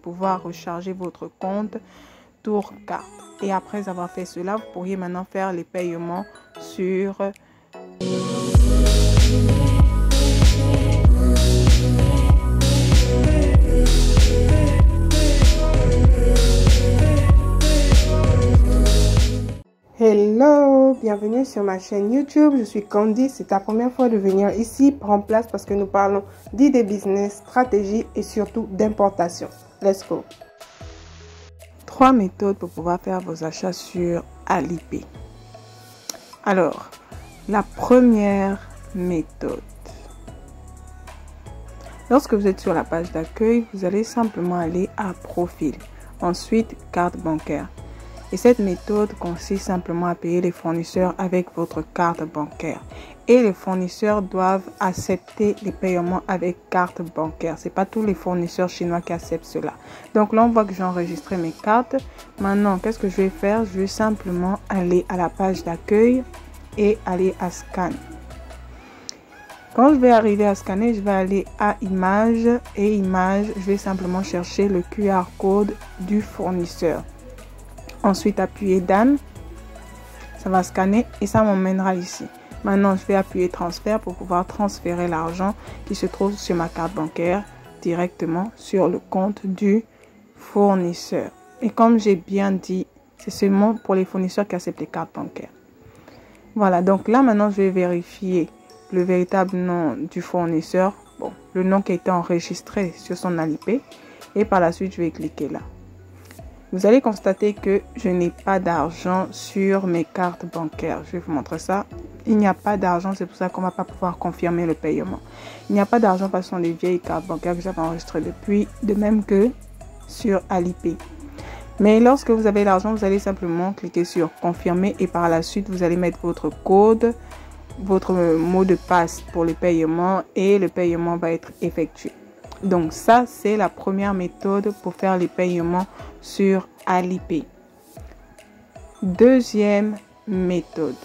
pouvoir recharger votre compte Tourcard. Et après avoir fait cela, vous pourriez maintenant faire les paiements sur Hello, bienvenue sur ma chaîne YouTube, je suis Candy. C'est ta première fois de venir ici, prends place parce que nous parlons d'idées business, stratégie et surtout d'importation. Let's go. 3 méthodes pour pouvoir faire vos achats sur Alipay. Alors, la première méthode. Lorsque vous êtes sur la page d'accueil, vous allez simplement aller à Profil, ensuite carte bancaire. Et cette méthode consiste simplement à payer les fournisseurs avec votre carte bancaire. Et les fournisseurs doivent accepter les paiements avec carte bancaire. Ce n'est pas tous les fournisseurs chinois qui acceptent cela. Donc là, on voit que j'ai enregistré mes cartes. Maintenant, qu'est-ce que je vais faire? Je vais simplement aller à la page d'accueil et aller à Scan. Quand je vais arriver à scanner, je vais aller à Images et Images. Je vais simplement chercher le QR code du fournisseur. Ensuite, appuyer Done. Ça va scanner et ça m'emmènera ici. Maintenant, je vais appuyer Transfert pour pouvoir transférer l'argent qui se trouve sur ma carte bancaire directement sur le compte du fournisseur. Et comme j'ai bien dit, c'est seulement pour les fournisseurs qui acceptent les cartes bancaires. Voilà, donc là, maintenant, je vais vérifier le véritable nom du fournisseur. Bon, le nom qui a été enregistré sur son Alipay. Et par la suite, je vais cliquer là. Vous allez constater que je n'ai pas d'argent sur mes cartes bancaires. Je vais vous montrer ça. Il n'y a pas d'argent, c'est pour ça qu'on ne va pas pouvoir confirmer le paiement. Il n'y a pas d'argent parce que ce sont les vieilles cartes bancaires que j'avais enregistrées depuis, de même que sur Alipay. Mais lorsque vous avez l'argent, vous allez simplement cliquer sur confirmer et par la suite, vous allez mettre votre code, votre mot de passe pour le paiement et le paiement va être effectué. Donc ça, c'est la première méthode pour faire les paiements sur Alipay. Deuxième méthode.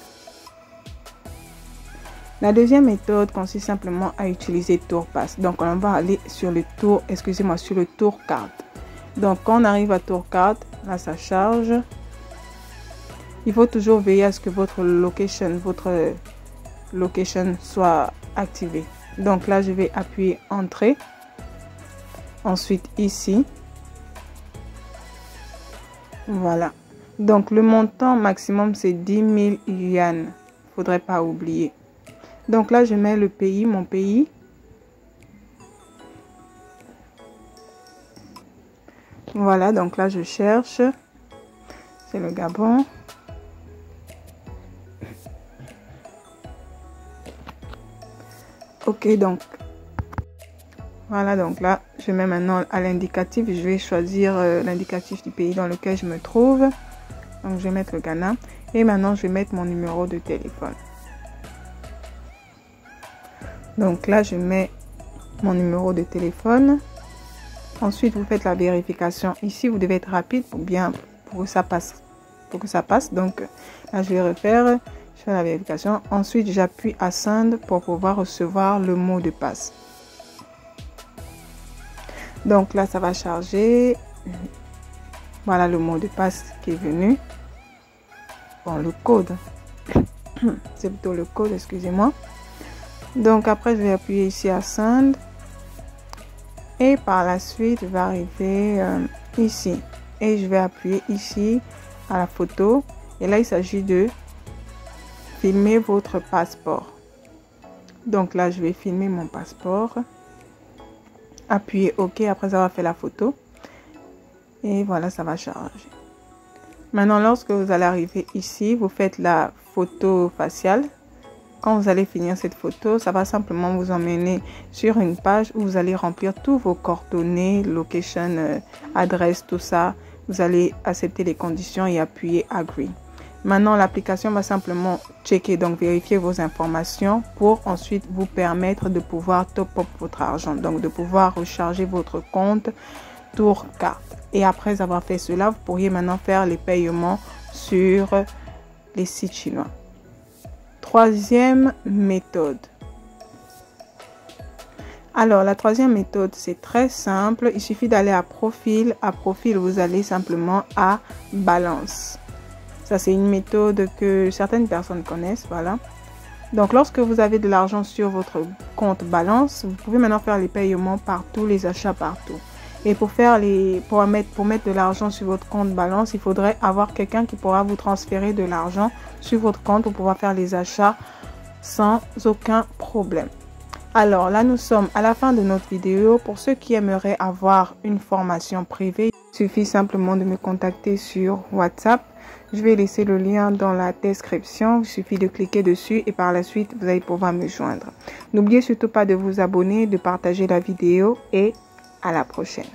La deuxième méthode consiste simplement à utiliser Tourpass. Donc on va aller sur le sur le Tourcard. Donc quand on arrive à Tourcard, là ça charge. Il faut toujours veiller à ce que votre location soit activée. Donc là je vais appuyer Entrée. Ensuite ici, voilà. Donc le montant maximum c'est 10 000 yuan. Faudrait pas oublier. Donc là je mets le pays, mon pays. Voilà, donc là je cherche. C'est le Gabon. Ok, donc voilà, donc là, je mets maintenant à l'indicatif. Je vais choisir l'indicatif du pays dans lequel je me trouve. Donc, je vais mettre le Ghana. Et maintenant, je vais mettre mon numéro de téléphone. Donc là, je mets mon numéro de téléphone. Ensuite, vous faites la vérification. Ici, vous devez être rapide pour que ça passe. Donc, là, je vais refaire. Je fais la vérification. Ensuite, j'appuie à Send pour pouvoir recevoir le mot de passe. Donc là, ça va charger. Voilà le mot de passe qui est venu. Bon, le code. C'est plutôt le code, excusez-moi. Donc après, je vais appuyer ici à Send. Et par la suite, je vais arriver ici. Et je vais appuyer ici à la photo. Et là, il s'agit de filmer votre passeport. Donc là, je vais filmer mon passeport. Appuyez OK après avoir fait la photo. Et voilà, ça va charger. Maintenant, lorsque vous allez arriver ici, vous faites la photo faciale. Quand vous allez finir cette photo, ça va simplement vous emmener sur une page où vous allez remplir tous vos coordonnées, location, adresse, tout ça. Vous allez accepter les conditions et appuyer Agree. Maintenant, l'application va simplement checker, donc vérifier vos informations pour ensuite vous permettre de pouvoir top up votre argent. Donc, de pouvoir recharger votre compte Tourcard. Et après avoir fait cela, vous pourriez maintenant faire les paiements sur les sites chinois. Troisième méthode. Alors, la troisième méthode, c'est très simple. Il suffit d'aller à profil. À profil, vous allez simplement à balance. Ça, c'est une méthode que certaines personnes connaissent. Voilà. Donc, lorsque vous avez de l'argent sur votre compte balance, vous pouvez maintenant faire les paiements partout, les achats partout. Et pour mettre de l'argent sur votre compte balance, il faudrait avoir quelqu'un qui pourra vous transférer de l'argent sur votre compte pour pouvoir faire les achats sans aucun problème. Alors là, nous sommes à la fin de notre vidéo. Pour ceux qui aimeraient avoir une formation privée, il suffit simplement de me contacter sur WhatsApp. Je vais laisser le lien dans la description. Il suffit de cliquer dessus et par la suite, vous allez pouvoir me joindre. N'oubliez surtout pas de vous abonner, de partager la vidéo et à la prochaine.